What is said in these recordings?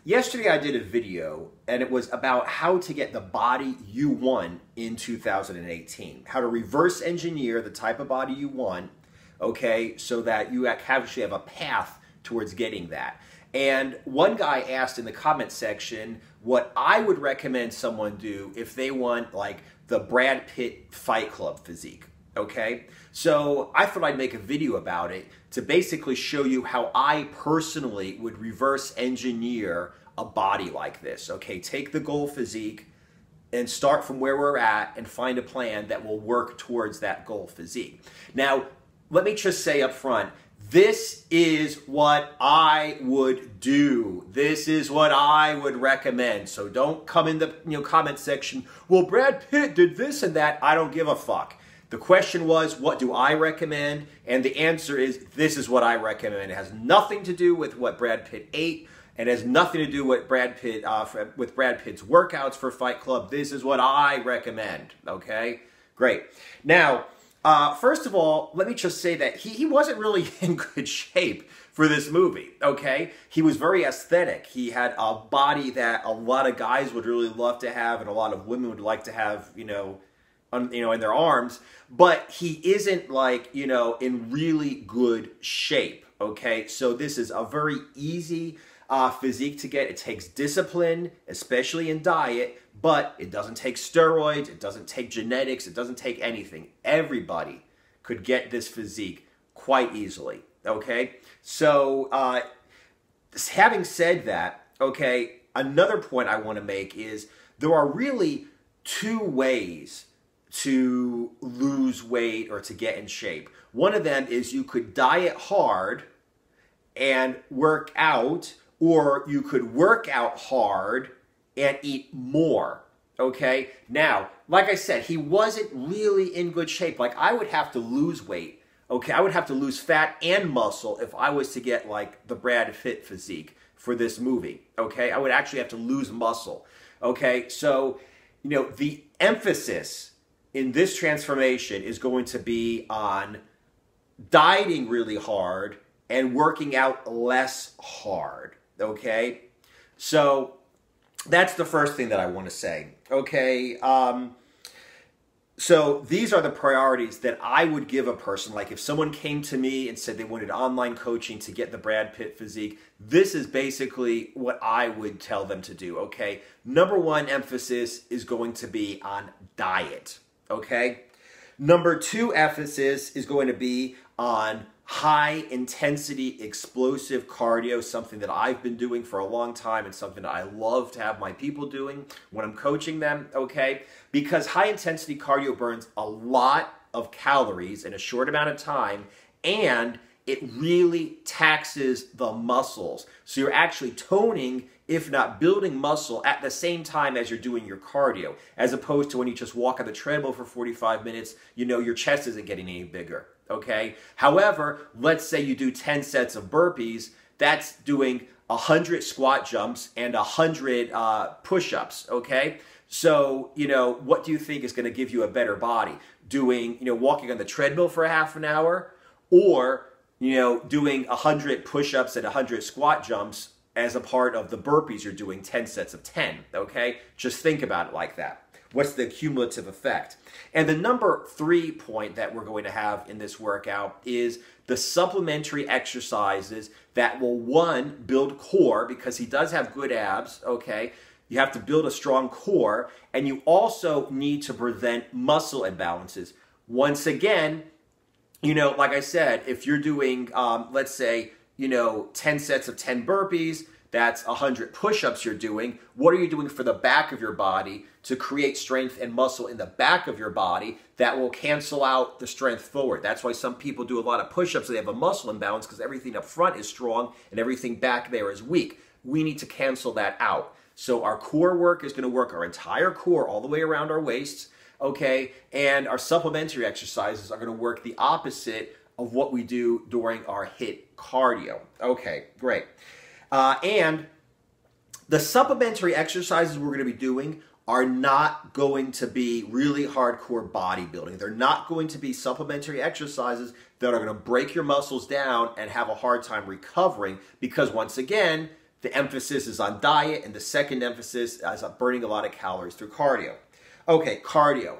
Yesterday I did a video and it was about how to get the body you want in 2018. How to reverse engineer the type of body you want, okay, so that you actually have a path towards getting that. And one guy asked in the comment section what I would recommend someone do if they want like the Brad Pitt Fight Club physique, okay? So I thought I'd make a video about it to basically show you how I personally would reverse engineer a body like this, okay? Take the goal physique and start from where we're at and find a plan that will work towards that goal physique. Now, let me just say up front, this is what I would do. This is what I would recommend. So don't come in the comment section, well, Brad Pitt did this and that. I don't give a fuck. The question was, what do I recommend? And the answer is, this is what I recommend. It has nothing to do with what Brad Pitt ate, and has nothing to do with Brad Pitt's workouts for Fight Club. This is what I recommend, okay? Great. Now, first of all, let me just say that he wasn't really in good shape for this movie, okay? He was very aesthetic. He had a body that a lot of guys would really love to have and a lot of women would like to have, in their arms, but he isn't like, in really good shape, okay? So this is a very easy physique to get. It takes discipline, especially in diet, but it doesn't take steroids, it doesn't take genetics, it doesn't take anything. Everybody could get this physique quite easily, okay? So having said that, okay, another point I want to make is there are really two ways to lose weight or to get in shape. One of them is you could diet hard and work out, or you could work out hard and eat more, okay? Now, like I said, he wasn't really in good shape. Like, I would have to lose weight, okay? I would have to lose fat and muscle if I was to get, like, the Brad Pitt physique for this movie, okay? I would actually have to lose muscle, okay? So, the emphasis in this transformation is going to be on dieting really hard and working out less hard, okay? So that's the first thing that I want to say, okay? So these are the priorities that I would give a person. Like if someone came to me and said they wanted online coaching to get the Brad Pitt physique, this is basically what I would tell them to do, okay? Number one emphasis is going to be on diet, okay? Number two emphasis is going to be on high intensity explosive cardio, something that I've been doing for a long time and something that I love to have my people doing when I'm coaching them, okay? Because high intensity cardio burns a lot of calories in a short amount of time, and it really taxes the muscles. So you're actually toning, if not building muscle at the same time as you're doing your cardio, as opposed to when you just walk on the treadmill for 45 minutes, your chest isn't getting any bigger, okay? However, let's say you do 10 sets of burpees, that's doing 100 squat jumps and 100 push-ups, okay? So, what do you think is going to give you a better body? Doing, walking on the treadmill for a half an hour, or, doing 100 push-ups and 100 squat jumps as a part of the burpees you're doing 10 sets of 10, okay? Just think about it like that. What's the cumulative effect? And the number 3 point that we're going to have in this workout is the supplementary exercises that will, one, build core, because he does have good abs, okay? You have to build a strong core, and you also need to prevent muscle imbalances. Once again, like I said, if you're doing, let's say, 10 sets of 10 burpees, that's 100 push-ups you're doing. What are you doing for the back of your body to create strength and muscle in the back of your body that will cancel out the strength forward? That's why some people do a lot of push-ups, so they have a muscle imbalance, because everything up front is strong and everything back there is weak. We need to cancel that out. So our core work is going to work our entire core all the way around our waists, okay? And our supplementary exercises are going to work the opposite of what we do during our HIIT cardio. Okay, great. And the supplementary exercises we're going to be doing are not going to be really hardcore bodybuilding. They're not going to be supplementary exercises that are going to break your muscles down and have a hard time recovering, because once again, the emphasis is on diet, and the second emphasis is on burning a lot of calories through cardio. Okay, cardio.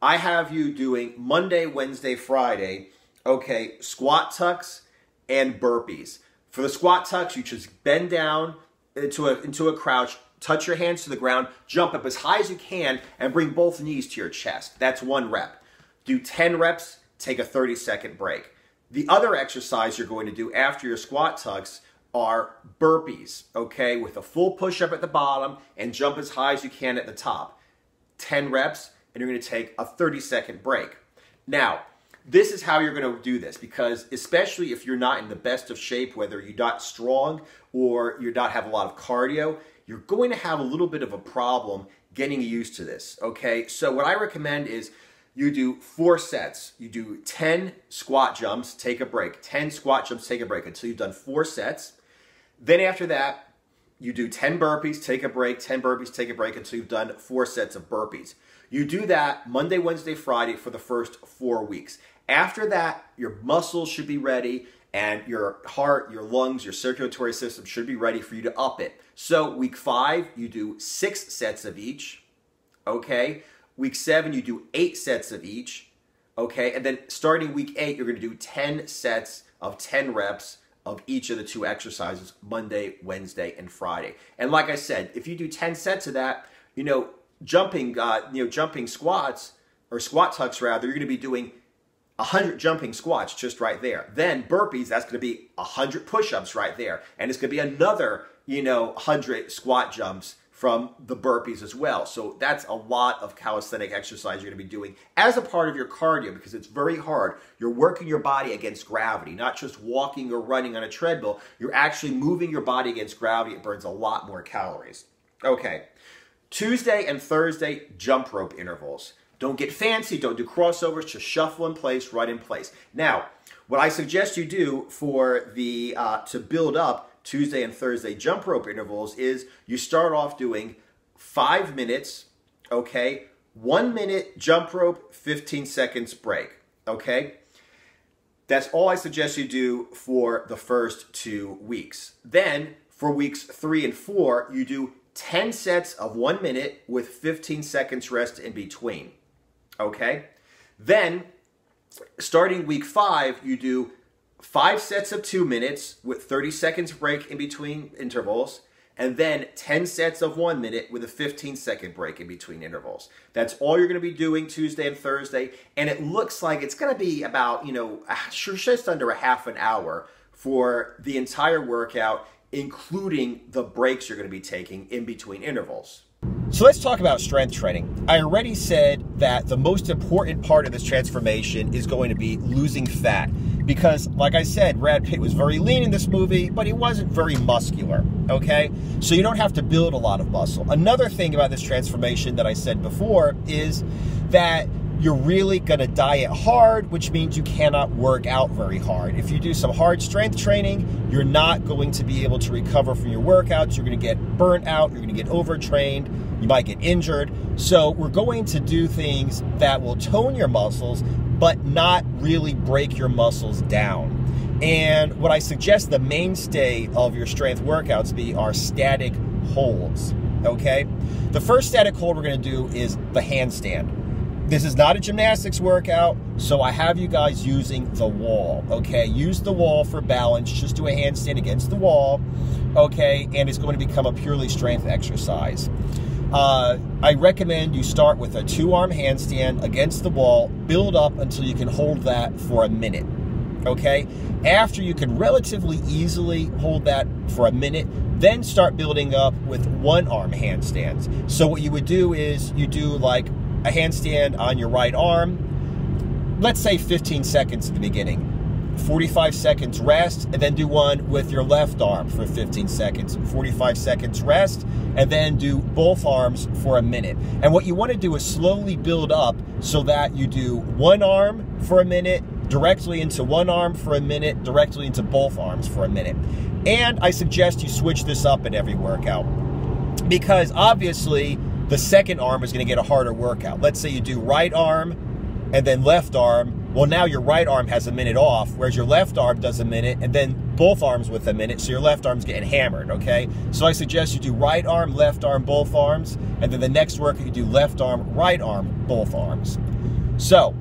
I have you doing Monday, Wednesday, Friday, okay, squat tucks and burpees. For the squat tucks, you just bend down into a crouch, touch your hands to the ground, jump up as high as you can, and bring both knees to your chest. That's 1 rep. Do 10 reps, take a 30-second break. The other exercise you're going to do after your squat tucks are burpees, okay, with a full push-up at the bottom and jump as high as you can at the top. 10 reps, and you're going to take a 30-second break. Now, this is how you're going to do this, because especially if you're not in the best of shape, whether you're not strong or you not have a lot of cardio, you're going to have a little bit of a problem getting used to this, okay? So what I recommend is you do 4 sets. You do 10 squat jumps, take a break. 10 squat jumps, take a break until you've done 4 sets. Then after that, you do 10 burpees, take a break, 10 burpees, take a break until you've done 4 sets of burpees. You do that Monday, Wednesday, Friday for the first 4 weeks. After that, your muscles should be ready and your heart, your lungs, your circulatory system should be ready for you to up it. So week 5, you do 6 sets of each, okay? Week 7, you do 8 sets of each, okay? And then starting week 8, you're going to do 10 sets of 10 reps of each of the 2 exercises, Monday, Wednesday, and Friday. And like I said, if you do 10 sets of that, jumping squats, or squat tucks rather, you're going to be doing 100 jumping squats just right there. Then burpees, that's going to be 100 push-ups right there. And it's going to be another, 100 squat jumps from the burpees as well. So that's a lot of calisthenic exercise you're going to be doing as a part of your cardio, because it's very hard. You're working your body against gravity, not just walking or running on a treadmill. You're actually moving your body against gravity. It burns a lot more calories. Okay, Tuesday and Thursday, jump rope intervals. Don't get fancy, don't do crossovers, just shuffle in place, right in place. Now, what I suggest you do for the to build up Tuesday and Thursday jump rope intervals is you start off doing 5 minutes, okay? 1 minute jump rope, 15 seconds break, okay? That's all I suggest you do for the first 2 weeks. Then, for weeks 3 and 4, you do 10 sets of 1 minute with 15 seconds rest in between. Okay? Then, starting week 5, you do 5 sets of 2 minutes with 30 seconds break in between intervals, and then 10 sets of 1 minute with a 15-second break in between intervals. That's all you're going to be doing Tuesday and Thursday, and it looks like it's going to be about, just under a half an hour for the entire workout, including the breaks you're going to be taking in between intervals. So let's talk about strength training. I already said that the most important part of this transformation is going to be losing fat. Because, like I said, Brad Pitt was very lean in this movie, but he wasn't very muscular, okay? So you don't have to build a lot of muscle. Another thing about this transformation that I said before is that you're really going to diet hard, which means you cannot work out very hard. If you do some hard strength training, you're not going to be able to recover from your workouts. You're going to get burnt out. You're going to get overtrained. You might get injured. So we're going to do things that will tone your muscles, but not really break your muscles down. And what I suggest the mainstay of your strength workouts be are static holds, okay? The first static hold we're going to do is the handstand. This is not a gymnastics workout, so I have you guys using the wall, okay? Use the wall for balance. Just do a handstand against the wall, okay? And it's going to become a purely strength exercise. I recommend you start with a 2-arm handstand against the wall, build up until you can hold that for a minute, okay? After you can relatively easily hold that for a minute, then start building up with 1-arm handstands. So what you would do is you do like a handstand on your right arm, let's say 15 seconds at the beginning. 45 seconds rest, and then do one with your left arm for 15 seconds. 45 seconds rest, and then do both arms for a minute. And what you want to do is slowly build up so that you do 1 arm for a minute, directly into 1 arm for a minute, directly into both arms for a minute. And I suggest you switch this up in every workout, because obviously the second arm is going to get a harder workout. Let's say you do right arm and then left arm, Well, now your right arm has a minute off, whereas your left arm does a minute, and then both arms with a minute, so your left arm's getting hammered, okay? So I suggest you do right arm, left arm, both arms, and then the next workout you do left arm, right arm, both arms. So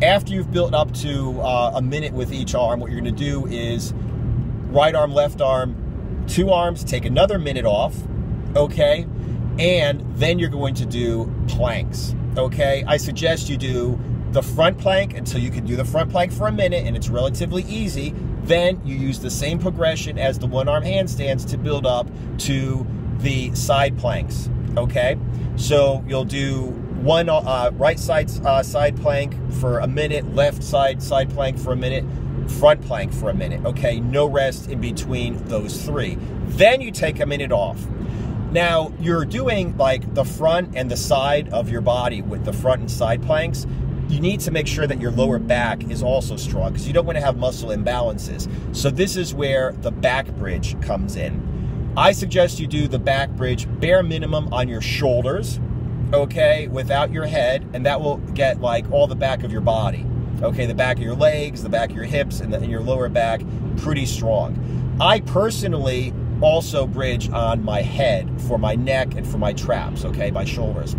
after you've built up to a minute with each arm, what you're gonna do is right arm, left arm, 2 arms, take another minute off, okay? And then you're going to do planks, okay? I suggest you do the front plank until you can do the front plank for a minute, and it's relatively easy. Then you use the same progression as the 1-arm handstands to build up to the side planks, okay? So you'll do one right side side plank for a minute, left side side plank for a minute, front plank for a minute, okay? No rest in between those 3. Then you take a minute off. Now, you're doing like the front and the side of your body with the front and side planks. You need to make sure that your lower back is also strong because you don't want to have muscle imbalances. So this is where the back bridge comes in. I suggest you do the back bridge bare minimum on your shoulders, okay, without your head, and that will get like all the back of your body. Okay, the back of your legs, the back of your hips, and your lower back, pretty strong. I personally also bridge on my head for my neck and for my traps, okay, my shoulders.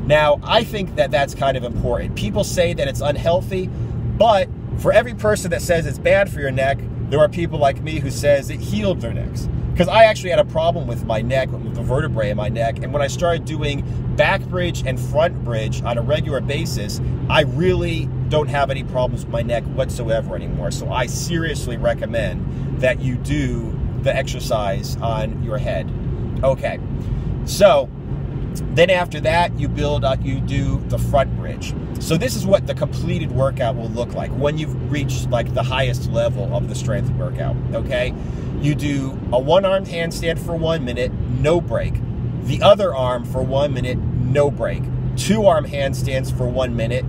Now, I think that that's kind of important. People say that it's unhealthy, but for every person that says it's bad for your neck, there are people like me who says it healed their necks. Because I actually had a problem with my neck, with the vertebrae in my neck, and when I started doing back bridge and front bridge on a regular basis, I really don't have any problems with my neck whatsoever anymore. So I seriously recommend that you do the exercise on your head. Okay, so then after that, you do the front bridge. So this is what the completed workout will look like when you've reached like the highest level of the strength workout, okay? You do a 1-arm handstand for 1 minute, no break. The other arm for 1 minute, no break. 2-arm handstands for 1 minute.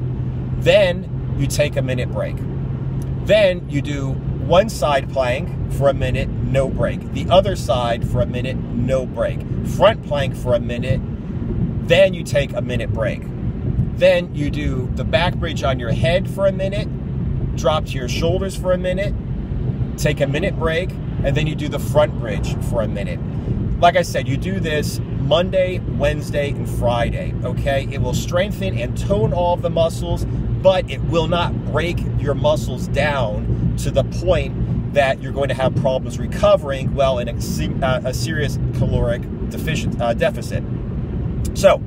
Then you take a minute break. Then you do one side plank for a minute, no break. The other side for a minute, no break. Front plank for a minute. Then you take a minute break. Then you do the back bridge on your head for a minute, drop to your shoulders for a minute, take a minute break, and then you do the front bridge for a minute. Like I said, you do this Monday, Wednesday, and Friday, okay? It will strengthen and tone all of the muscles, but it will not break your muscles down to the point that you're going to have problems recovering while in a serious caloric deficit. So,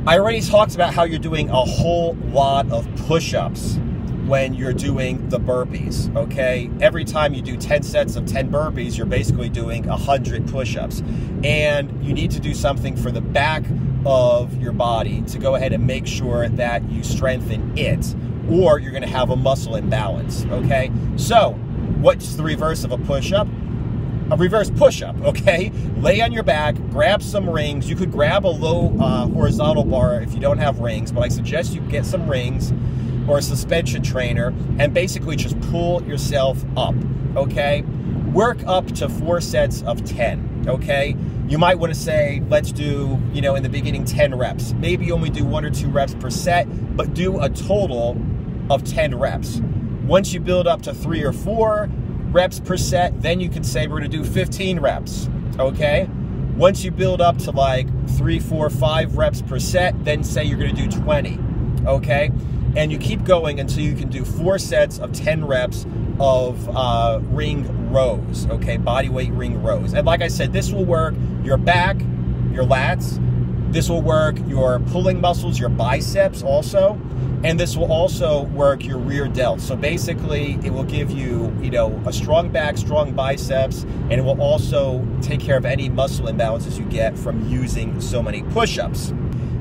I already talked about how you're doing a whole lot of push-ups when you're doing the burpees, okay? Every time you do 10 sets of 10 burpees, you're basically doing 100 push-ups. And you need to do something for the back of your body to go ahead and make sure that you strengthen it, or you're gonna have a muscle imbalance, okay? So, what's the reverse of a push-up? A reverse push-up, okay? Lay on your back, grab some rings. You could grab a low horizontal bar if you don't have rings, but I suggest you get some rings or a suspension trainer and basically just pull yourself up, okay? Work up to 4 sets of 10, okay? You might want to say, let's do, you know, in the beginning 10 reps. Maybe you only do 1 or 2 reps per set, but do a total of 10 reps. Once you build up to 3 or 4 reps per set, then you can say we're going to do 15 reps, okay? Once you build up to like 3, 4, 5 reps per set, then say you're going to do 20, okay? And you keep going until you can do 4 sets of 10 reps of ring rows, okay? Bodyweight ring rows. And like I said, this will work your back, your lats. This will work your pulling muscles, your biceps also. And this will also work your rear delts. So basically, it will give you, you know, a strong back, strong biceps, and it will also take care of any muscle imbalances you get from using so many push-ups.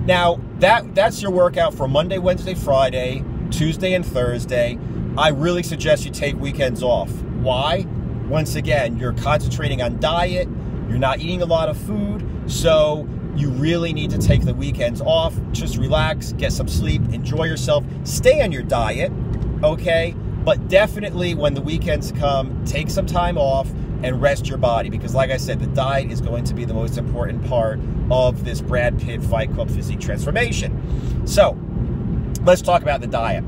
Now, that's your workout for Monday, Wednesday, Friday, Tuesday, and Thursday. I really suggest you take weekends off. Why? Once again, you're concentrating on diet, you're not eating a lot of food, so you really need to take the weekends off. Just relax, get some sleep, enjoy yourself, stay on your diet, okay? But definitely when the weekends come, take some time off and rest your body, because like I said, the diet is going to be the most important part of this Brad Pitt Fight Club physique transformation. So, let's talk about the diet.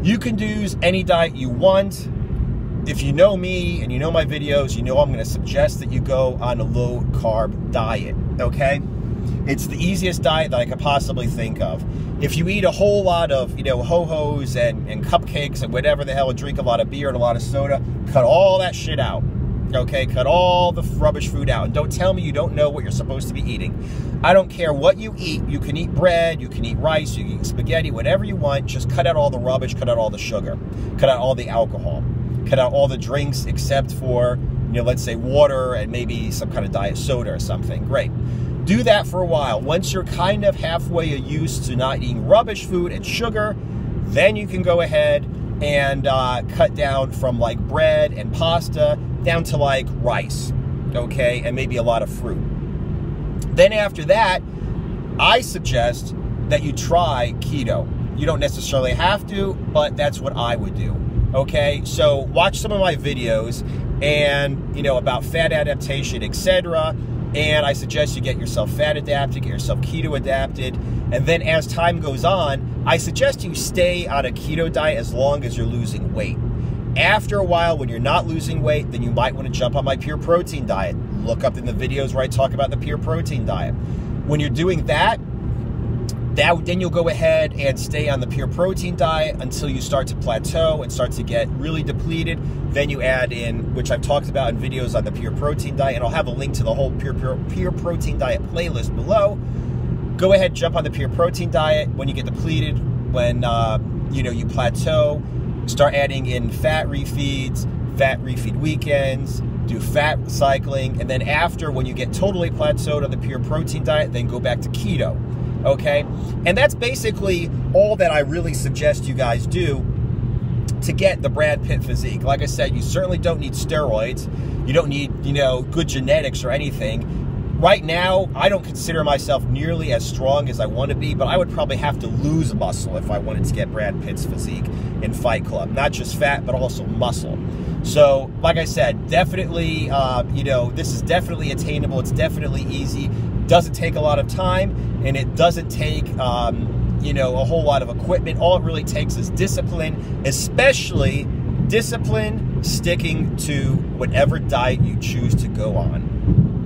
You can do any diet you want. If you know me and you know my videos, you know I'm going to suggest that you go on a low-carb diet, okay? It's the easiest diet that I could possibly think of. If you eat a whole lot of, ho-hos and cupcakes and whatever the hell, and drink a lot of beer and a lot of soda, cut all that shit out, okay? Cut all the rubbish food out. And don't tell me you don't know what you're supposed to be eating. I don't care what you eat. You can eat bread, you can eat rice, you can eat spaghetti, whatever you want. Just cut out all the rubbish, cut out all the sugar, cut out all the alcohol. Cut out all the drinks except for, let's say water and maybe some kind of diet soda or something. Great. Do that for a while. Once you're kind of halfway used to not eating rubbish food and sugar, then you can go ahead and cut down from like bread and pasta down to like rice, okay, and maybe a lot of fruit. Then after that, I suggest that you try keto. You don't necessarily have to, but that's what I would do. Okay, so watch some of my videos and, about fat adaptation, etc. And I suggest you get yourself fat adapted, get yourself keto adapted. And then as time goes on, I suggest you stay on a keto diet as long as you're losing weight. After a while, when you're not losing weight, then you might want to jump on my pure protein diet. Look up in the videos where I talk about the pure protein diet. When you're doing that, then you'll go ahead and stay on the pure protein diet until you start to plateau and start to get really depleted. Then you add in, which I've talked about in videos on the pure protein diet, and I'll have a link to the whole pure protein diet playlist below. Go ahead, jump on the pure protein diet. When you get depleted, when you plateau, start adding in fat refeeds, fat refeed weekends, do fat cycling, and then after, when you get totally plateaued on the pure protein diet, then go back to keto. Okay, and that's basically all that I really suggest you guys do to get the Brad Pitt physique. Like I said, you certainly don't need steroids. You don't need, good genetics or anything. Right now, I don't consider myself nearly as strong as I want to be, but I would probably have to lose muscle if I wanted to get Brad Pitt's physique in Fight Club. Not just fat, but also muscle. So, like I said, definitely, this is definitely attainable. It's definitely easy. Doesn't take a lot of time, and it doesn't take a whole lot of equipment. All it really takes is discipline, especially discipline sticking to whatever diet you choose to go on.